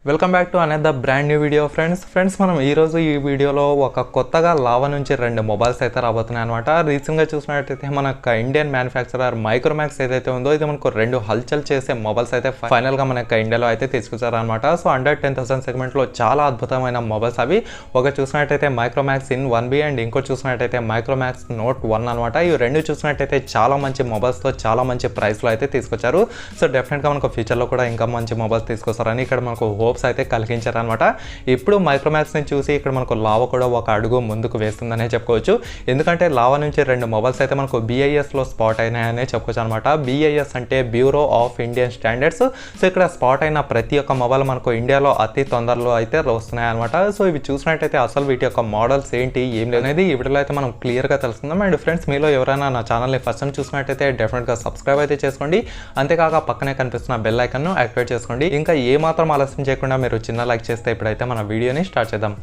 Welcome back to another brand new video friends మనం ఈరోజు ఈ వీడియోలో ఒక కొత్తగా లావా నుంచి 2 మొబైల్స్ అయితే రాబోతున్నాయి అనమాట. రీసెంట్గా చూసినట్టయితే మనకు ఇండియన్ మ్యానుఫ్యాక్చరర్ మైక్రోమాక్స్ ఏదైతే ఉందో ఇది మనకు 2 హల్చల్ చేసే మొబైల్స్ అయితే ఫైనల్గా మనకు ఇండియాలో అయితే తీసుకొచ్చారనమాట. సో అండర్ 10,000 సెగ్మెంట్లో చాలా అద్భుతమైన మొబైల్స్ అవి. ఒక చూసినట్టయితే మైక్రోమాక్స్ ఇన్ 1B అండ్ ఇంకోటి చూసినట్టయితే మైక్రోమాక్స్ నోట్ 1 అనమాట. ఈ రెండు చూసినట్టయితే చాలా మంచి మొబైల్స్తో చాలా మంచి ప్రైస్లో అయితే తీసుకొచ్చారు. సో డెఫినెట్గా మనకు ఫ్యూచర్లో కూడా ఇంకా మంచి మొబైల్స్ తీసుకొస్తారని ఇక్కడ మనకు అయితే కలిగించారనమాట. ఇప్పుడు మైక్రోమాక్స్ ని చూసి ఇక్కడ మనకు లావా కూడా ఒక అడుగు ముందుకు వేస్తుందనే చెప్పుకోవచ్చు. ఎందుకంటే లావా నుంచి 2 మొబైల్స్ అయితే మనకు BIS లో స్పాట్ అయినాయనే చెప్పుకోవచ్చు అనమాట. BIS అంటే bureau of Indian standards. So ఇక్కడ స్పాట్ అయిన ప్రతి ఒక్క మొబైల్ మనకు ఇండియాలో అతి తొందరలో అయితే వస్తున్నాయి అనమాట. సో ఇవి చూసినట్టయితే అసలు వీటి యొక్క మోడల్స్ ఏంటి ఏం లేదు అనేది ఈ వీడియోలో అయితే మనం క్లియర్గా తెలుసుకుందాం. అండ్ ఫ్రెండ్స్ మీలో ఎవరైనా నా ఛానల్ని ఫస్ట్ టైం చూసినట్టయితే డెఫినెట్గా సబ్స్క్రైబ్ అయితే చేసుకోండి. అంతేకాక పక్కనే కనిపిస్తున్న బెల్ ఐకాన్ను యాక్టివేట్ చేసుకోండి. ఇంకా ఏ మాత్రం ఆలస్యం చేయకుండా మీరు చిన్న లైక్ చేస్తే ఇప్పుడైతే మన వీడియోని స్టార్ట్ చేద్దాం.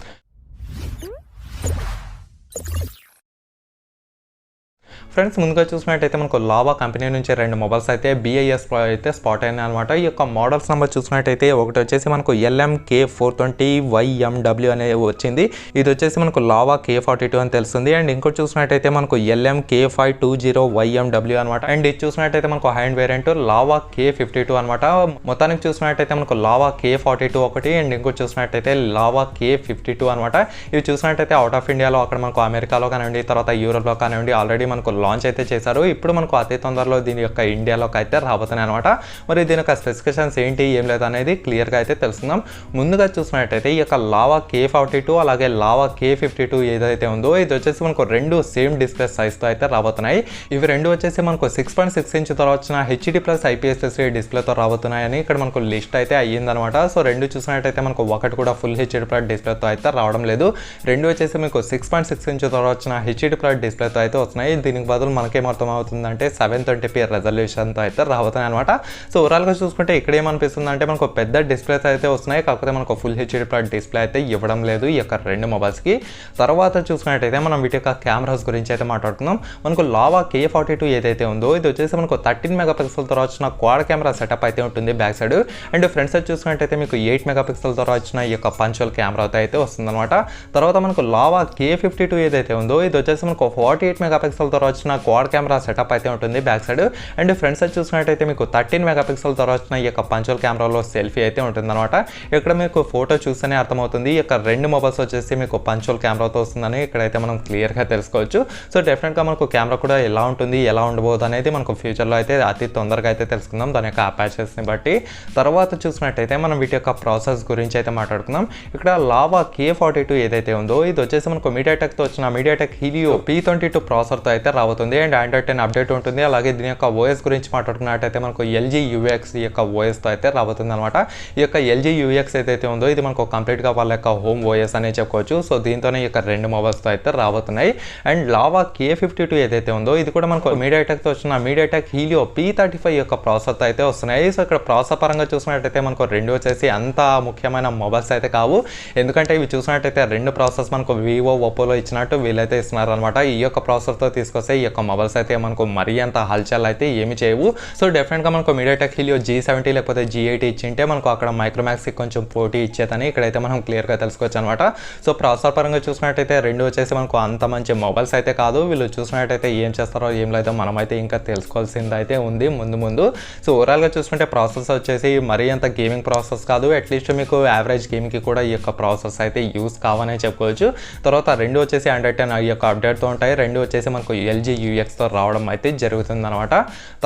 ఫ్రెండ్స్ ముందుగా చూసినట్టయితే మనకు లావా కంపెనీ నుంచి 2 మొబైల్స్ అయితే BIS అయితే స్పాట్ అయినాయి అనమాట. ఈ యొక్క మోడల్స్ నెంబర్ చూసినట్టయితే ఒకటి వచ్చేసి మనకు LMK420YMW అనేది వచ్చింది. ఇది వచ్చేసి మనకు లావా K42 అని తెలుస్తుంది. అండ్ ఇంకోటి చూసినట్టయితే మనకు LMK520YMW అనమాట. అండ్ ఇది చూసినట్టయితే మనకు high and variant lava K52 అనమాట. మొత్తానికి చూసినట్టయితే మనకు లావా K42 ఒకటి అండ్ ఇంకోటి చూసినట్టయితే లావా K52 అనమాట. ఇవి చూసినట్టయితే అవుట్ ఆఫ్ ఇండియాలో అక్కడ మనకు అమెరికాలో కానివ్వండి, తర్వాత యూరోప్లో కానివ్వండి ఆల్రెడీ మనకు లాంచ్ అయితే చేశారు. ఇప్పుడు మనకు అతి తొందరలో దీని యొక్క ఇండియాలోకి అయితే రాబోతున్నాయి అనమాట. మరి దీని యొక్క స్పెసిఫికేషన్స్ ఏంటి ఏం లేదు అనేది క్లియర్గా అయితే తెలుసుకుందాం. ముందుగా చూసినట్టయితే ఈ యొక్క లావా K42 అలాగే లావా K52 ఏదైతే ఉందో ఇది వచ్చేసి మనకు 2 సేమ్ డిస్ప్లే సైజ్తో అయితే రాబోతున్నాయి. ఇవి రెండు వచ్చేసి మనకు 6.6 ఇంచ్తో వచ్చిన HD+ IPS డిస్ప్లేతో రాబోతున్నాయని ఇక్కడ మనకు లిస్ట్ అయితే అయ్యిందనమాట. సో రెండు చూసినట్టయితే మనకు ఒకటి కూడా ఫుల్ HD+ డిస్ప్లేతో అయితే రావడం లేదు. రెండు వచ్చేసి మీకు 6.6 ఇంచ్తో వచ్చిన HD+ డిస్ప్లేతో అయితే వస్తున్నాయి. దీనికి బదులు మనకేం అర్థం అవుతుందంటే 720p రెజల్యూషన్తో అయితే రాబోతున్నాయి అనమాట. సో ఓవరాల్గా చూసుకుంటే ఇక్కడ ఏమనిపిస్తుంది అంటే మనకు పెద్ద డిస్ప్లేస్ అయితే వస్తున్నాయి, కాకపోతే మనకు ఫుల్ HD+ డిస్ప్లే అయితే ఇవ్వడం లేదు ఈ యొక్క 2 మొబైల్స్కి. తర్వాత చూసుకున్నట్టయితే మనం వీటి యొక్క కెమెరాస్ గురించి అయితే మాట్లాడుకుందాం. మనకు లావా K42 ఏదైతే ఉందో ఇది వచ్చేసి మనకు 13 మెగాపిక్సెల్తో వచ్చిన క్వాడ్ కెమెరా సెటప్ అయితే ఉంటుంది back side. And front side చూసుకున్నట్టయితే మీకు 8 మెగాపిక్సెల్తో వచ్చిన ఈ యొక్క పంచువల్ కెమెరాతో అయితే వస్తుందన్నమాట. తర్వాత మనకు లావా K52 ఏదైతే ఉందో ఇది వచ్చేసి మనకు 48 మెగాపిక్సెల్తో వచ్చిన క్వాడ్ కెమెరా సెటప్ అయితే ఉంటుంది back side. And front side చూసినట్టయితే మీకు 13 మెగాపిక్సెల్తో వచ్చిన ఈ యొక్క పంచువల్ కెమెరాలో సెల్ఫీ అయితే ఉంటుందన్నమాట. ఇక్కడ మీకు ఫోటో చూస్తేనే అర్థమవుతుంది ఈ యొక్క 2 మొబైల్స్ వచ్చేసి మీకు పంచువల్ కెమెరాతో వస్తుందని ఇక్కడైతే మనం క్లియర్గా తెలుసుకోవచ్చు. సో డెఫినెట్గా మనకు కెమెరా కూడా ఎలా ఉంటుంది ఎలా ఉండబోదు అనేది మనకు ఫ్యూచర్లో అయితే అతి తొందరగా అయితే తెలుసుకుందాం దాని యొక్క అపాచెస్ని బట్టి. తర్వాత చూసినట్టయితే మనం వీటి యొక్క ప్రాసెస్ గురించి అయితే మాట్లాడుకుందాం. ఇక్కడ లావా K42 ఏదైతే ఉందో ఇది వచ్చేసి మనకు మీడియాటెక్తో వచ్చిన మీడియాటెక్ హీలియో P22 ప్రాసెసర్తో అయితే రాబోతుంది. అండ్ Android 10 అప్డేట్ ఉంటుంది. అలాగే దీని యొక్క OS గురించి మాట్లాడుకున్నట్టయితే మనకు LG UX ఈ యొక్క OSతో అయితే రాబోతుంది అనమాట. ఈ యొక్క LG UX ఏదైతే ఉందో ఇది మనకు కంప్లీట్గా వాళ్ళ యొక్క హోమ్ OS అనే చెప్పుకోవచ్చు. సో దీంతోనే ఈ యొక్క 2 మొబైల్స్తో అయితే రాబోతున్నాయి. అండ్ లావా K52 ఏదైతే ఉందో ఇది కూడా మనకు మీడియాటెక్తో వచ్చిన మీడియాటెక్ హీలియో P35 యొక్క ప్రాసెసర్తో అయితే వస్తున్నాయి. సో ఇక్కడ ప్రాసెసర్ పరంగా చూసినట్టయితే మనకు 2 వచ్చేసి అంత ముఖ్యమైన మొబైల్స్ అయితే కావు. ఎందుకంటే ఇవి చూసినట్టయితే 2 ప్రాసెస్ మనకు వివో ఒప్పోలో ఇచ్చినట్టు వీళ్ళైతే ఇస్తున్నారు అనమాట. ఈ యొక్క ప్రాసెసర్తో తీసుకొస్తే ఈ యొక్క మొబైల్స్ అయితే మనకు మరీ అంత హల్చల్ అయితే ఏమి చేయవు. సో డెఫినెట్గా మనకు మీడియాటెక్ హీలియో G70 లేకపోతే G80 ఇచ్చింటే మనకు అక్కడ మైక్రోమాక్స్కి కొంచెం పోటీ ఇచ్చేదని ఇక్కడైతే మనం క్లియర్గా తెలుసుకోవచ్చు అనమాట. సో ప్రాసెసర్ పరంగా చూసినట్టయితే 2 వచ్చేసి మనకు అంత మంచి మొబైల్స్ అయితే కాదు. వీళ్ళు చూసినట్టయితే ఏం చేస్తారో ఏం లేదో మనమైతే ఇంకా తెలుసుకోవాల్సింది అయితే ఉంది ముందు. సో ఓవరాల్గా చూసుకుంటే ప్రాసెస్ వచ్చేసి మరీ అంత గేమింగ్ ప్రాసెస్ కాదు. అట్లీస్ట్ మీకు యావరేజ్ గేమింగ్కి కూడా ఈ యొక్క ప్రాసెస్ అయితే యూస్ కావనే చెప్పుకోవచ్చు. తర్వాత 2 వచ్చేసి Android 10 ఈ యొక్క అప్డేట్తో ఉంటాయి. 2 వచ్చేసి మనకు LG UXతో రావడం అయితే జరుగుతుంది అనమాట.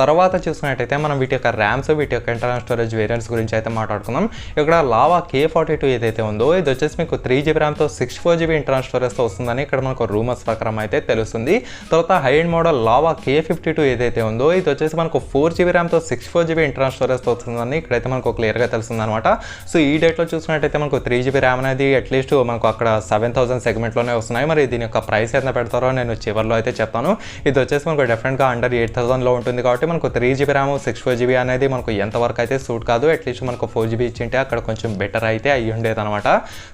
తర్వాత చూసుకున్నట్టయితే మనం వీటి యొక్క ర్యామ్స్ వీటి యొక్క ఇంటర్నల్ స్టోరేజ్ వేరియంట్స్ గురించి అయితే మాట్లాడుకుందాం. ఇక్కడ లావా K42 ఏదైతే ఉందో ఇది వచ్చేసి మీకు 3GB ర్యామ్తో 64GB ఇంటర్నల్ స్టోరేజ్తో వస్తుందని ఇక్కడ మనకు రూమర్స్ ప్రకారం అయితే తెలుస్తుంది. తర్వాత high end model lava K52 ఏదైతే ఉందో ఇది వచ్చేసి మనకు 4GB ర్యామ్తో 64GB ఇంటర్నల్ స్టోరేజ్తో వస్తుందని ఇక్కడైతే మనకు క్లియర్గా తెలుస్తుంది అనమాట. సో ఈ డేట్లో చూసినట్టయితే మనకు 3GB ర్యామ్ అనేది అట్లీస్ట్ మనకు అక్కడ 7000 సెగ్మెంట్లోనే వస్తున్నాయి. మరి దీని యొక్క ప్రైస్ ఎంత పెడతారో నేను చివరిలో అయితే చెప్తాను. ఇది వచ్చేసి మనకు డెఫినెట్గా అండర్ 8000లో ఉంటుంది కాబట్టి మనకు 3GB ర్యామ్ 64GB అనేది మనకు ఎంతవరకు అయితే సూట్ కాదు. అట్లీస్ట్ మనకు 4GB ఇచ్చింటే అక్కడ కొంచెం బెటర్ అయితే అయ్యి ఉండేది అనమాట.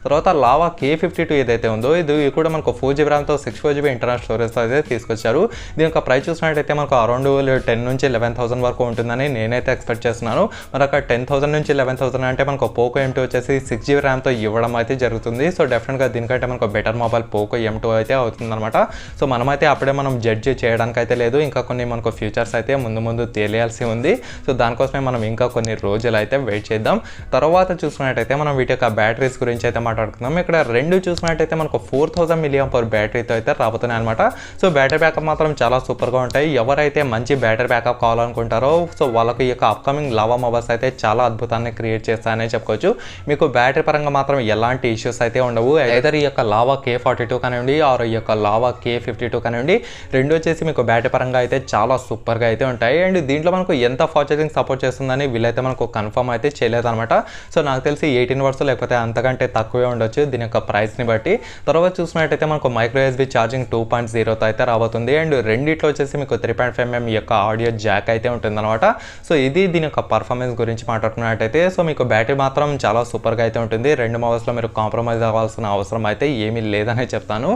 తర్వాత లావా K52 ఏదైతే ఉందో ఇది కూడా మనకు 4GB ర్యామ్తో 64GB ఇంటర్నల్ స్టోరేజ్తో అయితే తీసుకొచ్చారు. దీని యొక్క ప్రైస్ చూసినట్టయితే మనకు అరౌండ్ 10 నుంచి 11,000 వరకు ఉంటుందని నేనైతే ఎక్స్పెక్ట్ చేస్తున్నాను. మరి అక్కడ 10,000 నుంచి 11,000 అంటే మనకు పోకో M2 వచ్చేసి 6GB ర్యామ్తో ఇవ్వడం అయితే జరుగుతుంది. సో డెఫినెట్గా దీనికంటే మనకు బెటర్ మొబైల్ పోకో M2 అయితే అవుతుందన్నమాట. సో మనమైతే అప్పుడే మనం జడ్జ్ చేయడానికి అయితే లేదు, ఇంకా కొన్ని మనకు ఫ్యూచర్స్ అయితే ముందు తెలియాల్సి ఉంది. సో దానికోసమే మనం ఇంకా కొన్ని రోజులు అయితే వెయిట్ చేద్దాం. తర్వాత చూసుకున్నట్టయితే మనం వీటి యొక్క బ్యాటరీస్ గురించి అయితే మాట్లాడుకుందాం. ఇక్కడ రెండు చూసుకున్నట్టయితే మనకు 4000 mAh బ్యాటరీతో అయితే రాబోతున్నాయి అనమాట. సో బ్యాటరీ బ్యాకప్ మాత్రం చాలా సూపర్గా ఉంటాయి. ఎవరైతే మంచి బ్యాటరీ బ్యాకప్ కావాలనుకుంటారో సో వాళ్ళకి ఈ యొక్క అప్కమింగ్ లావా మొబైల్స్ అయితే చాలా అద్భుతాన్ని క్రియేట్ చేస్తాయనే చెప్పుకోవచ్చు. మీకు బ్యాటరీ పరంగా మాత్రం ఎలాంటి ఇష్యూస్ అయితే ఉండవు. ఐదర్ ఈ యొక్క లావా K42 కానివ్వండి ఆర్ ఈ యొక్క లావా K52 కానివ్వండి, రెండు వచ్చేసి మీకు బ్యాటరీ పరంగా అయితే చాలా సూపర్గా అయితే ఉంటాయి. అండ్ దీంట్లో మనకు ఎంత ఫాస్ట్ ఛార్జింగ్ సపోర్ట్ చేస్తుందని వీళ్ళైతే మనకు కన్ఫర్మ్ అయితే చేయలేదన్నమాట. సో నాకు తెలిసి 18 వాట్స్ లేకపోతే అంతకంటే తక్కువే ఉండొచ్చు దీని యొక్క ప్రైస్ని బట్టి. తర్వాత చూసినట్టయితే మనకు మైక్రో USB ఛార్జింగ్ 2.0తో అయితే రాబోతుంది. అండ్ రెండిట్లో వచ్చేసి మీకు 3.5mm యొక్క ఆడియో జాక్ అయితే ఉంటుందన్నమాట. సో ఇది దీని యొక్క పర్ఫార్మెన్స్ గురించి మాట్లాడుకున్నట్టయితే సో మీకు బ్యాటరీ మాత్రం చాలా సూపర్గా అయితే ఉంటుంది. రెండు మొబైల్స్లో మీరు కాంప్రమైజ్ అవ్వాల్సిన అవసరం అయితే ఏమీ లేదని చెప్తాను.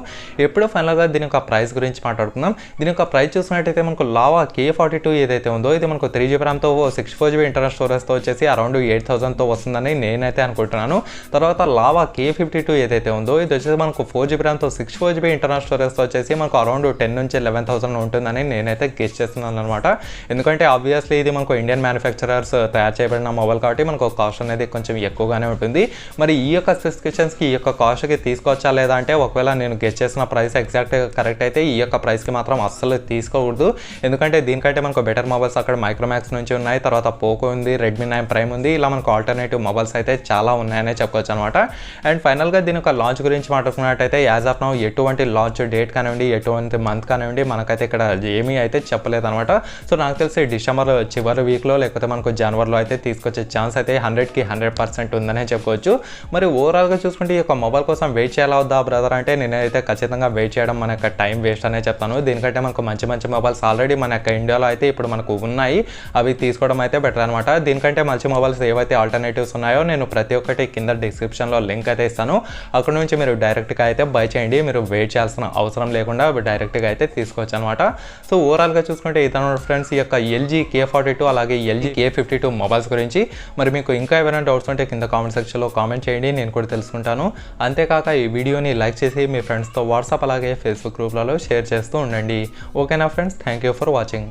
ఎప్పుడు ఫైనల్గా దీని యొక్క ప్రైస్ గురించి మాట్లాడుకుందాం. దీని యొక్క ప్రైస్ చూసినట్టయితే మనకు లావా K42 ఏదైతే ఉందో ఇది మనకు 3GB ర్యామ్తో 64GB ఇంటర్నల్ స్టోరేజ్తో వచ్చేసి అరౌండ్ 8000తో వస్తుందని నేనైతే అనుకుంటున్నాను. తర్వాత లావా K52 ఏదైతే ఉందో ఇది వచ్చేసి మనకు 4GB ర్యామ్తో 64GB ఇంటర్నల్ స్టోరేజ్తో వచ్చేసి మనకు అరౌండ్ 10 నుంచి 11,000 ఉంటుందని నేనైతే గెస్ చేస్తున్నాను అనమాట. ఎందుకంటే ఆబ్వియస్లీ ఇది మనకు ఇండియన్ మ్యానుఫ్యాక్చరర్స్ తయారు చేయబడిన మొబైల్ కాబట్టి మనకు కాస్ట్ అనేది కొంచెం ఎక్కువగానే ఉంటుంది. మరి ఈ యొక్క స్పెసిఫికేషన్స్కి ఈ యొక్క కాస్ట్కి తీసుకోవచ్చా లేదా అంటే ఒకవేళ నేను గెస్ చేసిన ప్రైస్ ఎగ్జాక్ట్గా కరెక్ట్ అయితే ఈ యొక్క ప్రైస్కి మాత్రం అస్సలు తీసుకోకూడదు. ఎందుకంటే దీనికంటే మనకు బెటర్ మొబైల్స్ అక్కడ మైక్రోమాక్స్ నుంచి ఉన్నాయి, తర్వాత పోకో ఉంది, రెడ్మీ 9 ప్రైమ్ ఉంది, ఇలా మనకు ఆల్టర్నేటివ్ మొబైల్స్ అయితే చాలా ఉన్నాయనే చెప్పుకోవచ్చు అనమాట. అండ్ ఫైనల్గా దీని యొక్క లాంచ్ గురించి మాట్లాడుకున్నట్టయితే యాజ్ ఆఫ్ నౌ ఎటువంటి లాంచ్ డేట్ కానివ్వండి ఎటువంటి మంత్ కానివ్వండి మనకైతే ఇక్కడ ఏమీ అయితే చెప్పలేదన్నమాట. సో నాకు తెలిసి డిసెంబర్ చివరి వీక్లో లేకపోతే మనకు జనవరిలో అయితే తీసుకొచ్చే ఛాన్స్ అయితే 100కి 100% ఉందనే చెప్పుకోవచ్చు. మరి ఓవరాల్గా చూసుకుంటే ఈ యొక్క మొబైల్ కోసం వెయిట్ చేయాలా వద్దా బ్రదర్ అంటే నేనైతే ఖచ్చితంగా వెయిట్ చేయడం మన యొక్క టైం వేస్ట్ అనే చెప్తాను. దీనికంటే మనకు మంచి మొబైల్స్ ఆల్రెడీ మన యొక్క ఇండియాలో అయితే ఇప్పుడు మనకు ఉన్నాయి, అవి తీసుకోవడం అయితే బెటర్ అనమాట. దీనికంటే మంచి మొబైల్స్ ఏవైతే ఆల్టర్నేటివ్స్ ఉన్నాయో నేను ప్రతి ఒక్కటి కింద డిస్క్రిప్షన్లో లింక్ అయితే ఇస్తాను. అక్కడ నుంచి మీరు డైరెక్ట్గా అయితే బై చేయండి, మీరు వెయిట్ చేయాల్సిన అవసరం లేకుండా డైరెక్ట్గా అయితే తీసుకోవచ్చు అనమాట. సో ఓవరాల్గా చూసుకుంటే ఇతను ఫ్రెండ్స్ ఈ యొక్క LG K42 అలాగే LG K52 మొబైల్స్ గురించి. మరి మీకు ఇంకా ఏమైనా డౌట్స్ ఉంటే కింద కామెంట్ సెక్షన్లో కామెంట్ చేయండి, నేను కూడా తెలుసుకుంటాను. అంతేకాక ఈ వీడియోని లైక్ చేసి మీ ఫ్రెండ్స్తో వాట్సాప్ అలాగే ఫేస్బుక్ గ్రూప్లలో షేర్ చేస్తూ ఉండండి. ఓకేనా friends, thank you for watching.